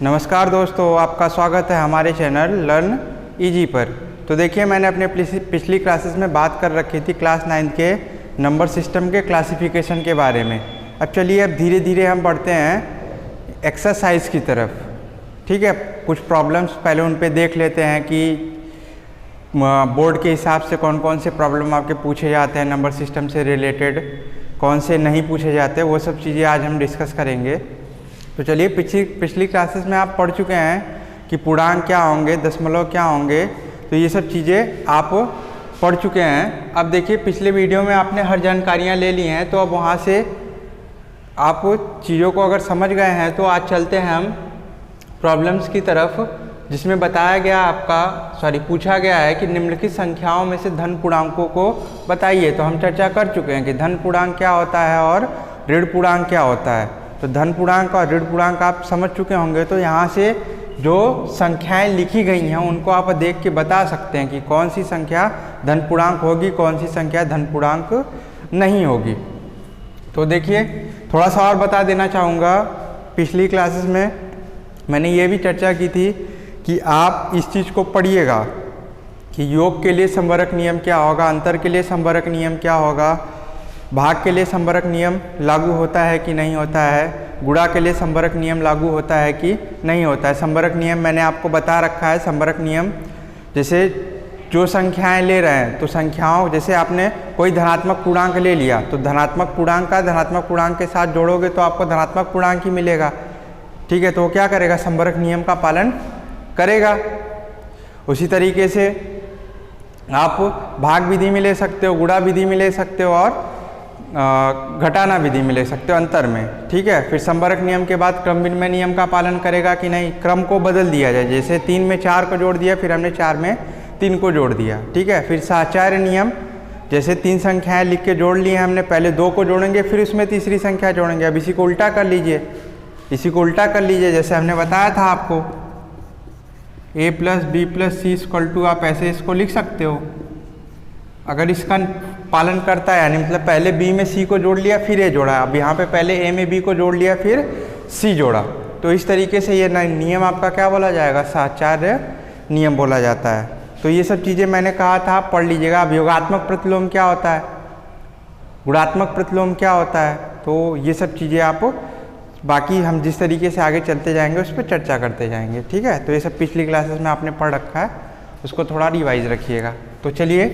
नमस्कार दोस्तों, आपका स्वागत है हमारे चैनल लर्न इजी पर। तो देखिए, मैंने अपने पिछली क्लासेस में बात कर रखी थी क्लास 9 के नंबर सिस्टम के क्लासिफिकेशन के बारे में। अब चलिए, अब धीरे धीरे हम बढ़ते हैं एक्सरसाइज की तरफ। ठीक है, कुछ प्रॉब्लम्स पहले उन पे देख लेते हैं कि बोर्ड के हिसाब से कौन कौन से प्रॉब्लम आपके पूछे जाते हैं नंबर सिस्टम से रिलेटेड, कौन से नहीं पूछे जाते, वो सब चीज़ें आज हम डिस्कस करेंगे। तो चलिए, पिछली क्लासेस में आप पढ़ चुके हैं कि पूर्णांक क्या होंगे, दशमलव क्या होंगे, तो ये सब चीज़ें आप पढ़ चुके हैं। अब देखिए, पिछले वीडियो में आपने हर जानकारियाँ ले ली हैं, तो अब वहाँ से आप चीज़ों को अगर समझ गए हैं तो आज चलते हैं हम प्रॉब्लम्स की तरफ, जिसमें बताया गया पूछा गया है कि निम्नलिखित संख्याओं में से धन पूर्णांकों को बताइए। तो हम चर्चा कर चुके हैं कि धन पूर्णांक क्या होता है और ऋण पूर्णांक क्या होता है। तो धन पूर्णांक और ऋण पूर्णांक आप समझ चुके होंगे। तो यहाँ से जो संख्याएं लिखी गई हैं उनको आप देख के बता सकते हैं कि कौन सी संख्या धन पूर्णांक होगी, कौन सी संख्या धन पूर्णांक नहीं होगी। तो देखिए, थोड़ा सा और बता देना चाहूँगा, पिछली क्लासेस में मैंने ये भी चर्चा की थी कि आप इस चीज़ को पढ़िएगा कि योग के लिए संवरक नियम क्या होगा, अंतर के लिए संवरक नियम क्या होगा, भाग के लिए संवरक नियम लागू होता है कि नहीं होता है, गुणा के लिए संवरक नियम लागू होता है कि नहीं होता है। संवरक नियम मैंने आपको बता रखा है। संवरक नियम जैसे जो संख्याएं ले रहे हैं, तो संख्याओं जैसे आपने कोई धनात्मक पूर्णांक ले लिया, तो धनात्मक पूर्णांक का धनात्मक पूर्णांक के साथ जोड़ोगे तो आपको धनात्मक पूर्णांक ही मिलेगा। ठीक है, तो वो क्या करेगा, संवरक नियम का पालन करेगा। उसी तरीके से आप भाग विधि में ले सकते हो, गुणा विधि में ले सकते हो और घटाना विधि में ले सकते हो अंतर में। ठीक है, फिर संवरक नियम के बाद क्रम विनिमय नियम का पालन करेगा कि नहीं, क्रम को बदल दिया जाए। जैसे 3 में 4 को जोड़ दिया, फिर हमने 4 में 3 को जोड़ दिया। ठीक है, फिर साचार्य नियम, जैसे 3 संख्याएं लिख के जोड़ लिए हमने, पहले 2 को जोड़ेंगे फिर उसमें तीसरी संख्या जोड़ेंगे। अब इसी को उल्टा कर लीजिए, इसी को उल्टा कर लीजिए, जैसे हमने बताया था आपको a + b + c = आप ऐसे इसको लिख सकते हो। अगर इसका पालन करता है, यानी मतलब पहले b में c को जोड़ लिया फिर a जोड़ा, अब यहाँ पे पहले a में b को जोड़ लिया फिर c जोड़ा, तो इस तरीके से ये नियम आपका क्या बोला जाएगा, साचार्य नियम बोला जाता है। तो ये सब चीज़ें मैंने कहा था, आप पढ़ लीजिएगा। अब योगात्मक प्रतिलोम क्या होता है, गुणात्मक प्रतिलोम क्या होता है, तो ये सब चीज़ें आप बाकी हम जिस तरीके से आगे चलते जाएंगे उस पर चर्चा करते जाएंगे। ठीक है, तो ये सब पिछली क्लासेस में आपने पढ़ रखा है, उसको थोड़ा रिवाइज रखिएगा। तो चलिए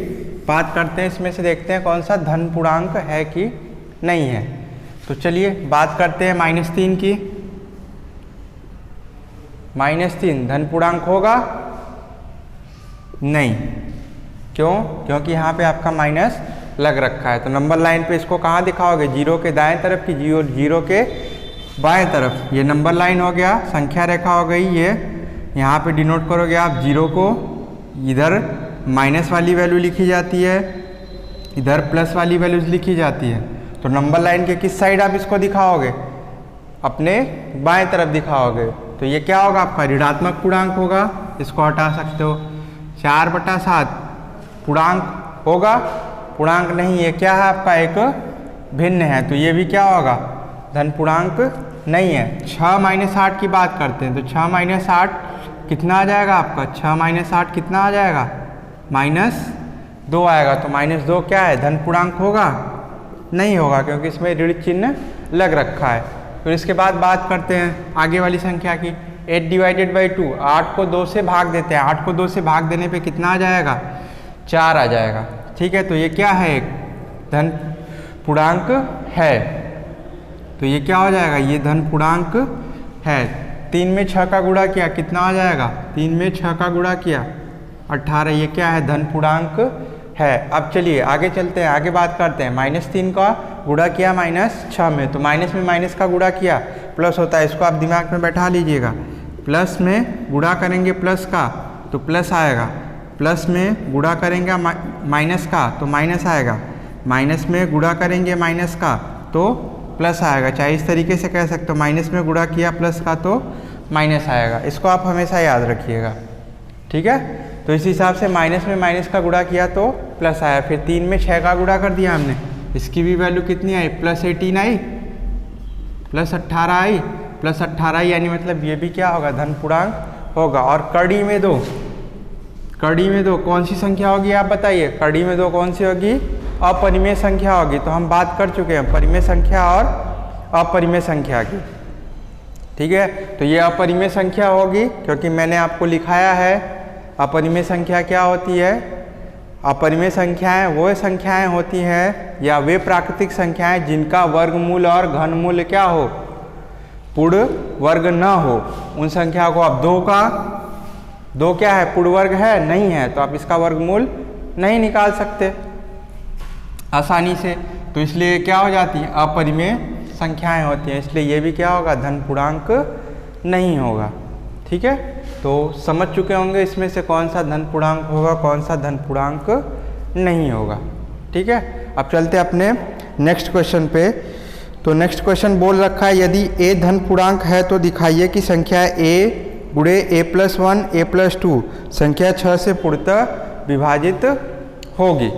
बात करते हैं, इसमें से देखते हैं कौन सा धन पूर्णांक है कि नहीं है। तो चलिए बात करते हैं -3 की। -3 धन पूर्णांक होगा नहीं, क्यों? क्योंकि यहाँ पे आपका माइनस लग रखा है। तो नंबर लाइन पे इसको कहाँ दिखाओगे, 0 के दाएं तरफ की 0 के बाएं तरफ। ये नंबर लाइन हो गया, संख्या रेखा हो गई ये। यहाँ पे डिनोट करोगे आप 0 को, इधर माइनस वाली वैल्यू लिखी जाती है, इधर प्लस वाली वैल्यूज लिखी जाती है। तो नंबर लाइन के किस साइड आप इसको दिखाओगे, अपने बाएं तरफ दिखाओगे। तो ये क्या होगा, आपका ऋणात्मक पूर्णांक होगा, इसको हटा सकते हो। 4/7 पूर्णांक होगा, पूर्णांक नहीं, ये क्या है आपका एक भिन्न है, तो ये भी क्या होगा, धन पूर्णांक नहीं है। 6 - 8 की बात करते हैं, तो 6 - 8 कितना आ जाएगा आपका, 6 - 8 कितना आ जाएगा, -2 आएगा। तो -2 क्या है, धन पूर्णांक होगा नहीं होगा, क्योंकि इसमें ऋण चिन्ह लग रखा है। फिर इसके बाद बात करते हैं आगे वाली संख्या की, 8/2। 8 को 2 से भाग देते हैं, 8 को 2 से भाग देने पे कितना आ जाएगा, 4 आ जाएगा। ठीक है, तो ये क्या है, एक धन पूर्णांक है, तो ये क्या हो जाएगा, ये धन पूर्णांक है। 3 में 6 का गुणा किया, कितना आ जाएगा, 3 में 6 का गुणा किया 18, ये क्या है, धन पूर्णांक है। अब चलिए आगे चलते हैं, आगे बात करते हैं। -3 का गुणा किया -6 में, तो माइनस में माइनस का गुणा किया प्लस होता है, इसको आप दिमाग में बैठा लीजिएगा। प्लस में गुणा करेंगे प्लस का तो प्लस आएगा, प्लस में गुणा करेंगे माइनस का तो माइनस आएगा, माइनस में गुणा करेंगे माइनस का तो प्लस आएगा। चाहे इस तरीके से कह सकते हो, माइनस में गुणा किया प्लस का तो माइनस आएगा। इसको आप हमेशा याद रखिएगा। ठीक है, तो इस हिसाब से माइनस में माइनस का गुणा किया तो प्लस आया। फिर 3 में 6 का गुणा कर दिया हमने, इसकी भी वैल्यू कितनी आई, +18 आई, +18 आई, प्लस 18 यानी मतलब ये भी क्या होगा, धन पूर्णांक होगा। और कड़ी में दो, कड़ी में दो कौन सी संख्या होगी आप बताइए, कड़ी में दो कौन सी होगी, अपरिमेय संख्या होगी। तो हम बात कर चुके हैं परिमेय संख्या और अपरिमेय संख्या की, ठीक है। तो ये अपरिमेय संख्या होगी क्योंकि मैंने आपको लिखाया है अपरिमेय संख्या क्या होती है। अपरिमेय संख्याएं वो संख्याएं होती हैं या वे प्राकृतिक संख्याएं जिनका वर्गमूल और घनमूल क्या हो, पूर्ण वर्ग न हो। उन संख्या को आप दो क्या है, पूर्ण वर्ग है नहीं है, तो आप इसका वर्गमूल नहीं निकाल सकते आसानी से, तो इसलिए क्या हो जाती है, अपरिमेय संख्याएं होती हैं। इसलिए ये भी क्या होगा, धन पूर्णांक नहीं होगा, ठीक है। तो समझ चुके होंगे इसमें से कौन सा धन पूर्णांक होगा, कौन सा धन पूर्णांक नहीं होगा, ठीक है। अब चलते अपने नेक्स्ट क्वेश्चन पे। तो नेक्स्ट क्वेश्चन बोल रखा है, यदि a धन पूर्णांक है तो दिखाइए कि संख्या a गुणे a+1 a+2 संख्या 6 से पूर्णतः विभाजित होगी,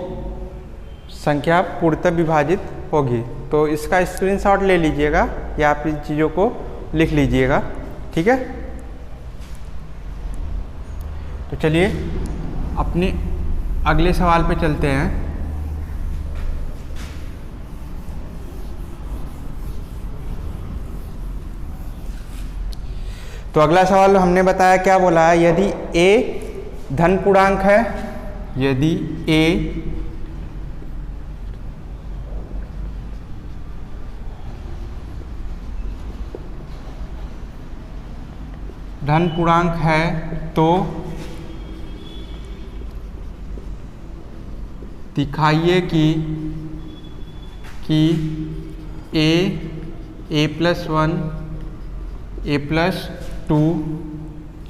संख्या पूर्णतः विभाजित होगी। तो इसका स्क्रीनशॉट ले लीजिएगा या आप इन चीज़ों को लिख लीजिएगा, ठीक है। तो चलिए अपने अगले सवाल पे चलते हैं। तो अगला सवाल हमने बताया क्या बोला है, यदि a धन पूर्णांक है, यदि a धन पूर्णांक है तो दिखाइए कि a+1 a+2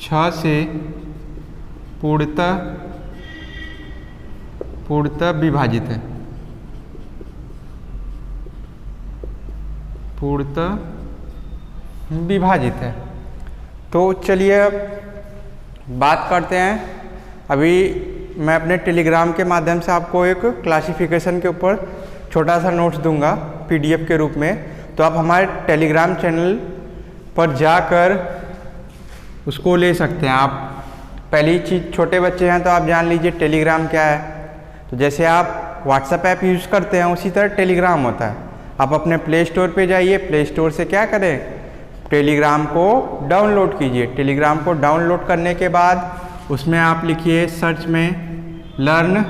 6 से पूर्णतः विभाजित है, पूर्णतः विभाजित है। तो चलिए अब बात करते हैं। अभी मैं अपने टेलीग्राम के माध्यम से आपको एक क्लासिफिकेशन के ऊपर छोटा सा नोट्स दूंगा PDF के रूप में, तो आप हमारे टेलीग्राम चैनल पर जाकर उसको ले सकते हैं। आप पहली चीज़, छोटे बच्चे हैं तो आप जान लीजिए टेलीग्राम क्या है। तो जैसे आप व्हाट्सएप ऐप यूज़ करते हैं उसी तरह टेलीग्राम होता है। आप अपने प्ले स्टोर पे जाइए, प्ले स्टोर से क्या करें, टेलीग्राम को डाउनलोड कीजिए। टेलीग्राम को डाउनलोड करने के बाद उसमें आप लिखिए सर्च में लर्न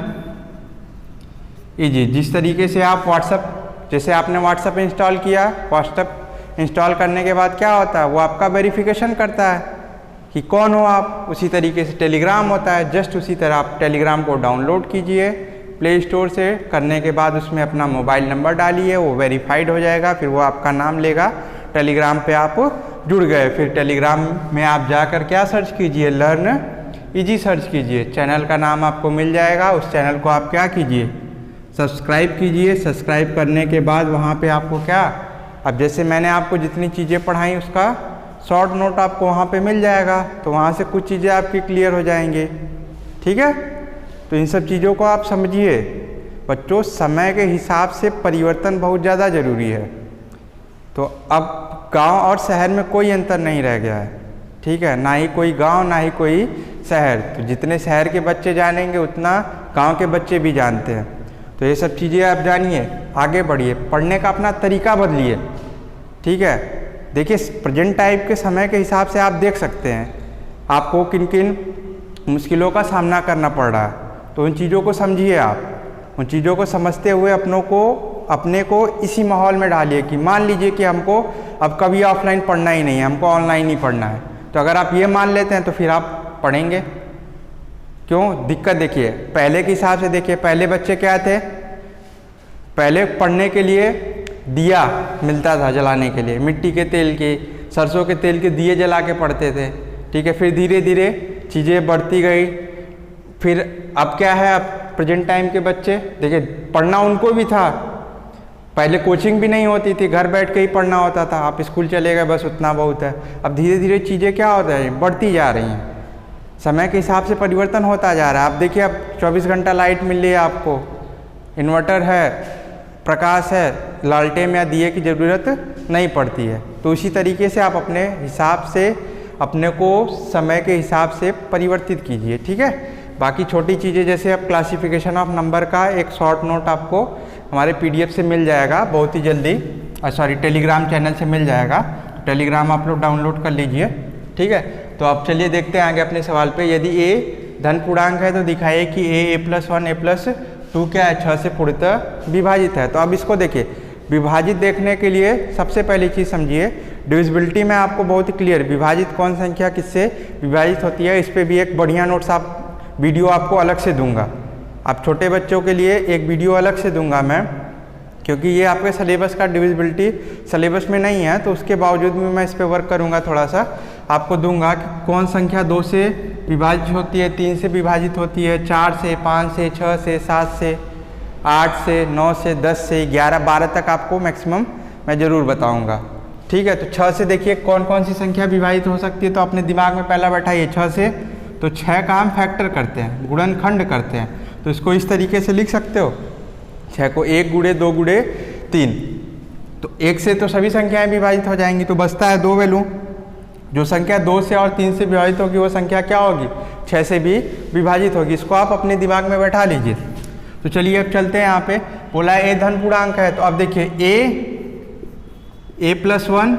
ईजी। जिस तरीके से आप व्हाट्सएप, जैसे आपने व्हाट्सएप इंस्टॉल किया, व्हाट्सएप इंस्टॉल करने के बाद क्या होता है, वो आपका वेरिफिकेशन करता है कि कौन हो आप। उसी तरीके से टेलीग्राम होता है, जस्ट उसी तरह आप टेलीग्राम को डाउनलोड कीजिए प्ले स्टोर से। करने के बाद उसमें अपना मोबाइल नंबर डालिए, वो वेरीफाइड हो जाएगा, फिर वो आपका नाम लेगा, टेलीग्राम पे आप जुड़ गए। फिर टेलीग्राम में आप जाकर क्या सर्च कीजिए, लर्न ईजी सर्च कीजिए, चैनल का नाम आपको मिल जाएगा। उस चैनल को आप क्या कीजिए, सब्सक्राइब कीजिए। सब्सक्राइब करने के बाद वहाँ पे आपको क्या, अब जैसे मैंने आपको जितनी चीज़ें पढ़ाई उसका शॉर्ट नोट आपको वहाँ पे मिल जाएगा, तो वहाँ से कुछ चीज़ें आपकी क्लियर हो जाएंगी, ठीक है। तो इन सब चीज़ों को आप समझिए बच्चों। समय के हिसाब से परिवर्तन बहुत ज़्यादा ज़रूरी है। तो अब गांव और शहर में कोई अंतर नहीं रह गया है, ठीक है, ना ही कोई गांव ना ही कोई शहर। तो जितने शहर के बच्चे जानेंगे उतना गांव के बच्चे भी जानते हैं। तो ये सब चीज़ें आप जानिए, आगे बढ़िए, पढ़ने का अपना तरीका बदलिए, ठीक है। देखिए प्रेजेंट टाइप के समय के हिसाब से आप देख सकते हैं आपको किन किन मुश्किलों का सामना करना पड़ रहा है। तो उन चीज़ों को समझिए आप, उन चीज़ों को समझते हुए अपने को इसी माहौल में डालिए कि मान लीजिए कि हमको अब कभी ऑफलाइन पढ़ना ही नहीं है, हमको ऑनलाइन ही पढ़ना है। तो अगर आप ये मान लेते हैं तो फिर आप पढ़ेंगे क्यों। दिक्कत देखिए पहले के हिसाब से, देखिए पहले बच्चे क्या थे, पहले पढ़ने के लिए दिया मिलता था जलाने के लिए, मिट्टी के तेल के, सरसों के तेल के दिए जला के पढ़ते थे, ठीक है। फिर धीरे धीरे चीज़ें बढ़ती गई। फिर अब क्या है, अब प्रेजेंट टाइम के बच्चे देखिए पढ़ना उनको भी था, पहले कोचिंग भी नहीं होती थी, घर बैठ के ही पढ़ना होता था, आप स्कूल चले गए बस उतना बहुत है। अब धीरे धीरे चीज़ें क्या हो रही हैं, बढ़ती जा रही हैं, समय के हिसाब से परिवर्तन होता जा रहा है। आप देखिए अब 24 घंटा लाइट मिल रही है आपको, इन्वर्टर है, प्रकाश है, लालटेन या दिए की ज़रूरत नहीं पड़ती है। तो उसी तरीके से आप अपने हिसाब से अपने को समय के हिसाब से परिवर्तित कीजिए, ठीक है। बाकी छोटी चीज़ें जैसे अब क्लासिफिकेशन ऑफ नंबर का एक शॉर्ट नोट आपको हमारे PDF से मिल जाएगा बहुत ही जल्दी, टेलीग्राम चैनल से मिल जाएगा। टेलीग्राम आप लोग डाउनलोड कर लीजिए, ठीक है। तो अब चलिए देखते हैं आगे अपने सवाल पे। यदि a धन पूर्णांक है तो दिखाइए कि a+1 a+2 क्या है, 6 से पूर्णतः विभाजित है। तो अब इसको देखिए, विभाजित देखने के लिए सबसे पहली चीज़ समझिए, डिविजिबिलिटी में आपको बहुत ही क्लियर विभाजित कौन संख्या किससे विभाजित होती है, इस पर भी एक बढ़िया नोट्स वीडियो आपको अलग से दूंगा। आप छोटे बच्चों के लिए एक वीडियो अलग से दूंगा मैं, क्योंकि ये आपके सिलेबस का डिविजिबिलिटी सिलेबस में नहीं है, तो उसके बावजूद भी मैं इस पर वर्क करूँगा, थोड़ा सा आपको दूंगा कि कौन संख्या 2 से विभाजित होती है, 3 से विभाजित होती है, 4 से, 5 से, 6 से, 7 से, 8 से, 9 से, 10 से, 11, 12 तक आपको मैक्सिमम मैं ज़रूर बताऊंगा, ठीक है। तो 6 से देखिए कौन कौन सी संख्या विभाजित हो सकती है, तो अपने दिमाग में पहला बैठाइए 6 से। तो 6 का हम फैक्टर करते हैं, गुणनखंड करते हैं, तो इसको इस तरीके से लिख सकते हो, 6 को 1 गुणे 2 गुणे 3। तो 1 से तो सभी संख्याएं विभाजित हो जाएंगी, तो बचता है 2 वैल्यू। जो संख्या 2 से और 3 से विभाजित होगी वो संख्या क्या होगी, 6 से भी विभाजित होगी। इसको आप अपने दिमाग में बैठा लीजिए। तो चलिए अब चलते हैं, यहाँ पे बोला है a धन पूर्णांक है, तो अब देखिए a+1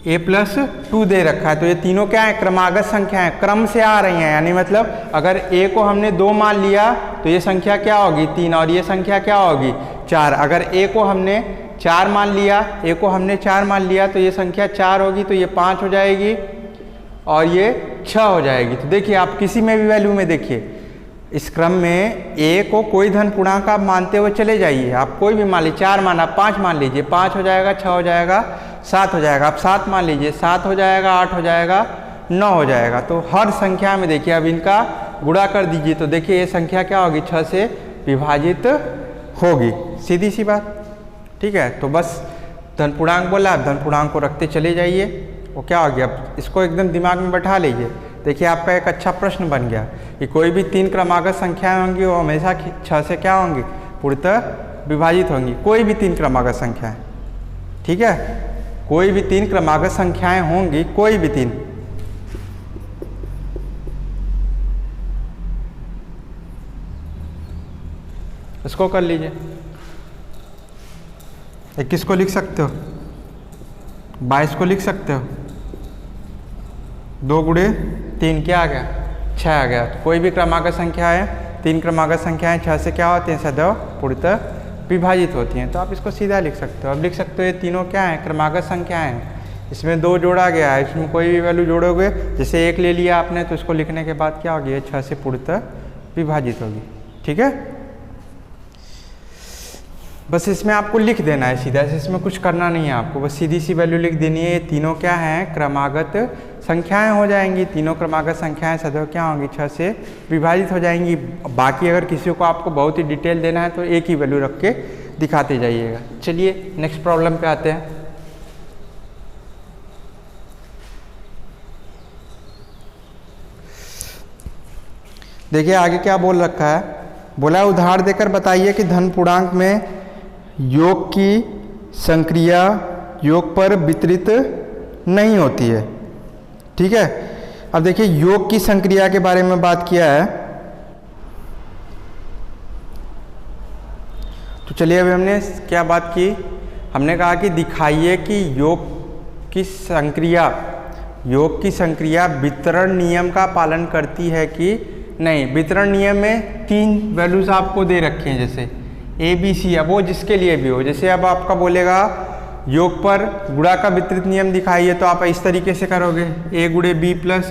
a+2 दे रखा है, तो ये तीनों क्या है, क्रमागत संख्या है, क्रम से आ रही हैं। यानी मतलब अगर a को हमने 2 मान लिया तो ये संख्या क्या होगी 3, और ये संख्या क्या होगी 4। अगर a को हमने 4 मान लिया, a को हमने 4 मान लिया तो ये संख्या 4 होगी, तो ये 5 हो जाएगी और ये 6 हो जाएगी। तो देखिए आप किसी में भी वैल्यू में देखिए, इस क्रम में a को कोई धन पूर्णांक आप मानते हुए चले जाइए, आप कोई भी मान लीजिए, 4 माना, 5 मान लीजिए, 5 हो जाएगा, 6 हो जाएगा, 7 हो जाएगा। आप 7 मान लीजिए, 7 हो जाएगा, 8 हो जाएगा, 9 हो जाएगा। तो हर संख्या में देखिए अब इनका गुणा कर दीजिए, तो देखिए ये संख्या क्या होगी 6 से विभाजित होगी, सीधी सी बात, ठीक है। तो बस धन पूर्णांक बोला, आप धन पूर्णांक को रखते चले जाइए, वो क्या हो गया, अब इसको एकदम दिमाग में बैठा लीजिए। देखिए आपका एक अच्छा प्रश्न बन गया कि कोई भी 3 क्रमागत संख्याएं होंगी वो हमेशा 6 से क्या होंगी, पूर्णतः विभाजित होंगी। कोई भी 3 क्रमागत संख्याएं, ठीक है, कोई भी 3 क्रमागत संख्याएं होंगी, कोई भी 3। इसको कर लीजिए, 21 को लिख सकते हो, 22 को लिख सकते हो, 2 गुणे 3 क्या आ गया, 6 आ गया। तो कोई भी क्रमागत संख्या है, 3 क्रमागत संख्याएं 6 से क्या होती हैं, सदैव पूर्णतः विभाजित होती हैं। तो आप इसको सीधा लिख सकते हो। अब लिख सकते हो ये तीनों क्या हैं, क्रमागत संख्याएं हैं, इसमें 2 जोड़ा गया है, इसमें कोई भी वैल्यू जोड़ोगे, जैसे 1 ले लिया आपने तो इसको लिखने के बाद क्या होगी, 6 से पूर्णतः विभाजित होगी, ठीक है। बस इसमें आपको लिख देना है सीधा, इसमें कुछ करना नहीं है आपको, बस सीधी सी वैल्यू लिख देनी है। ये तीनों क्या हैं, क्रमागत संख्याएं हो जाएंगी, तीनों क्रमागत संख्याएं सदैव क्या होंगी, 6 से विभाजित हो जाएंगी। बाकी अगर किसी को आपको बहुत ही डिटेल देना है तो एक ही वैल्यू रख के दिखाते जाइएगा। चलिए नेक्स्ट प्रॉब्लम पे आते हैं। देखिए आगे क्या बोल रखा है, बोला उदाहरण देकर बताइए कि धन पूर्णांक में योग की संक्रिया योग पर वितरित नहीं होती है, ठीक है। अब देखिए योग की संक्रिया के बारे में बात किया है, तो चलिए अभी हमने क्या बात की, हमने कहा कि दिखाइए कि योग की संक्रिया वितरण नियम का पालन करती है कि नहीं। वितरण नियम में 3 वैल्यूज आपको दे रखे हैं, जैसे ए बी सी, अब वो जिसके लिए भी हो, जैसे अब आपका बोलेगा योग पर गुणा का वितरित नियम दिखाइए, तो आप इस तरीके से करोगे, a गुणे b प्लस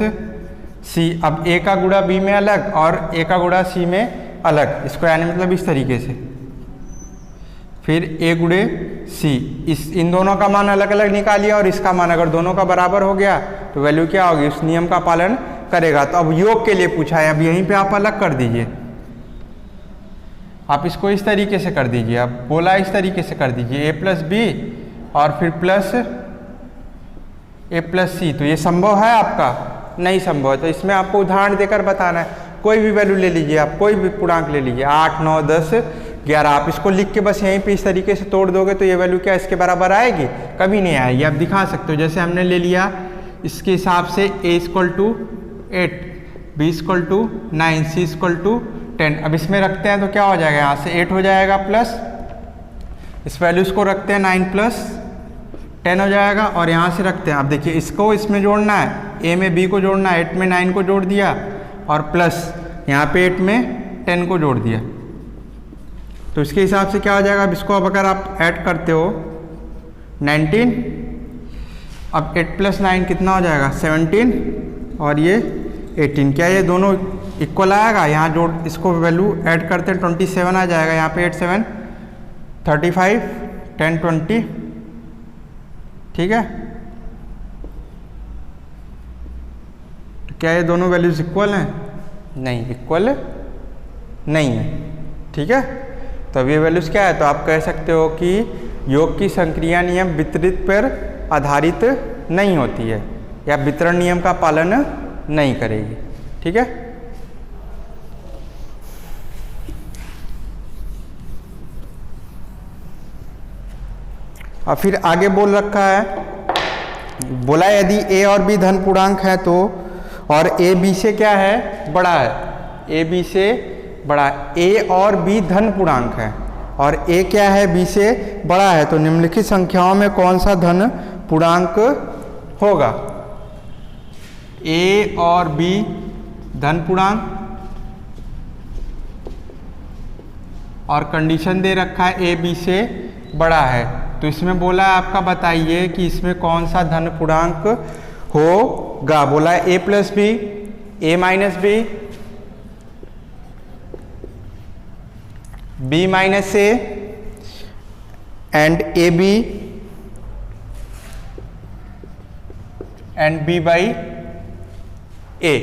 सी। अब a का गुणा b में अलग और a का गुणा c में अलग, इसको यानी मतलब इस तरीके से, फिर a गुणे c, इन दोनों का मान अलग अलग निकालिए और इसका मान अगर दोनों का बराबर हो गया तो वैल्यू क्या होगी, उस नियम का पालन करेगा। तो अब योग के लिए पूछा है, अब यहीं पे आप अलग कर दीजिए, आप इसको इस तरीके से कर दीजिए, अब बोला इस तरीके से कर दीजिए, a प्लस बी और फिर प्लस a प्लस सी। तो ये संभव है आपका, नहीं संभव है, तो इसमें आपको उदाहरण देकर बताना है। कोई भी वैल्यू ले लीजिए आप, कोई भी पूर्णांक ले लीजिए, 8, 9, 10, 11। आप इसको लिख के बस यहीं पे इस तरीके से तोड़ दोगे तो ये वैल्यू क्या इसके बराबर आएगी, कभी नहीं आएगी। आप दिखा सकते हो, जैसे हमने ले लिया इसके हिसाब से a equal to 8, b equal to 9, c equal to 10। अब इसमें रखते हैं तो क्या हो जाएगा, यहाँ से 8 हो जाएगा प्लस इस वैल्यूज को रखते हैं 9 प्लस 10 हो जाएगा, और यहाँ से रखते हैं। अब देखिए इसको इसमें जोड़ना है, a में b को जोड़ना है, 8 में 9 को जोड़ दिया और प्लस यहाँ पे 8 में 10 को जोड़ दिया। तो इसके हिसाब से क्या हो जाएगा, अब इसको अब अगर आप ऐड करते हो 19, अब 8 प्लस 9 कितना हो जाएगा 17 और ये 18। क्या ये दोनों इक्वल आएगा, यहाँ जोड़ इसको वैल्यू ऐड करते हैं 27 आ जाएगा। यहाँ पे 8 7 35 10 20, ठीक है। तो क्या ये दोनों वैल्यूज इक्वल हैं, नहीं इक्वल नहीं है, ठीक है। तो अब ये वैल्यूज क्या है, तो आप कह सकते हो कि योग की संक्रिया नियम वितरित पर आधारित नहीं होती है या वितरण नियम का पालन नहीं करेगी, ठीक है। और फिर आगे बोल रखा है, बोला यदि a और b धन पूर्णांक है तो, और a b से क्या है बड़ा है, a b से बड़ा, a और b धन पूर्णांक है और a क्या है b से बड़ा है, तो निम्नलिखित संख्याओं में कौन सा धन पूर्णांक होगा। a और b धन पूर्णांक और कंडीशन दे रखा है a b से बड़ा है, तो इसमें बोला है आपका बताइए कि इसमें कौन सा धन पूर्णांक होगा। बोला है a plus b, a minus b, b minus a and a b and b by a।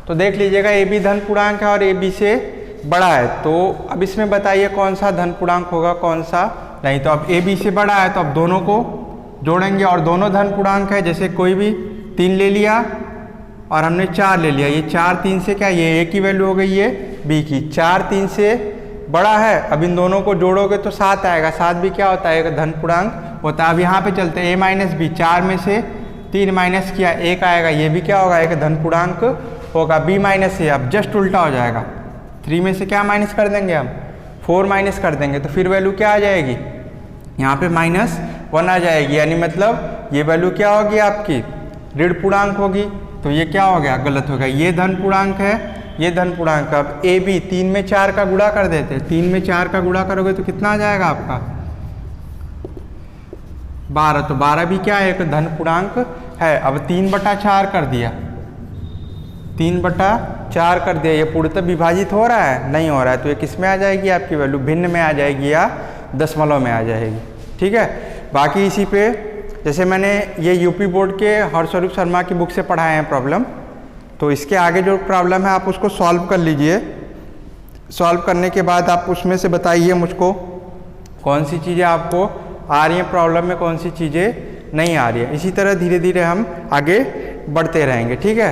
तो देख लीजिएगा a b धन पूर्णांक है और a b से बड़ा है, तो अब इसमें बताइए कौन सा धन पूर्णांक होगा कौन सा नहीं। तो अब a b से बड़ा है तो अब दोनों को जोड़ेंगे और दोनों धन पूर्णांक है, जैसे कोई भी 3 ले लिया और हमने 4 ले लिया, ये 4 3 से क्या ये a की वैल्यू हो गई, ये b की। 4 3 से बड़ा है, अब इन दोनों को जोड़ोगे तो 7 आएगा, 7 भी क्या होता है एक धन पूर्णांक होता है। अब यहाँ पे चलते हैं a माइनस बी, 4 में से 3 माइनस किया 1 आएगा, ये भी क्या होगा एक धन पूर्णांक होगा। b माइनस ए, अब जस्ट उल्टा हो जाएगा, 3 में से क्या माइनस कर देंगे हम 4 माइनस कर देंगे, तो फिर वैल्यू क्या आ जाएगी यहाँ पे -1 आ जाएगी, यानी मतलब ये वैल्यू क्या होगी आपकी ऋण पूर्णांक होगी। तो ये क्या हो गया गलत हो गया, ये धन पूर्णांक है ये धन पूर्णांक। अब ए बी 3 में 4 का गुणा कर देते हैं, 3 में 4 का गुणा करोगे तो कितना आ जाएगा आपका 12, तो 12 भी क्या है एक धन पूर्णांक है। अब 3/4 कर दिया, 3/4 कर दिया, ये पूर्णतः विभाजित हो रहा है नहीं हो रहा है, तो ये किस में आ जाएगी आपकी वैल्यू भिन्न में आ जाएगी या दशमलव में आ जाएगी, ठीक है। बाकी इसी पे जैसे मैंने ये यूपी बोर्ड के हरस्वरूप शर्मा की बुक से पढ़ाए हैं प्रॉब्लम, तो इसके आगे जो प्रॉब्लम है आप उसको सॉल्व कर लीजिए। सॉल्व करने के बाद आप उसमें से बताइए मुझको कौन सी चीज़ें आपको आ रही हैं प्रॉब्लम में, कौन सी चीज़ें नहीं आ रही है। इसी तरह धीरे धीरे हम आगे बढ़ते रहेंगे, ठीक है।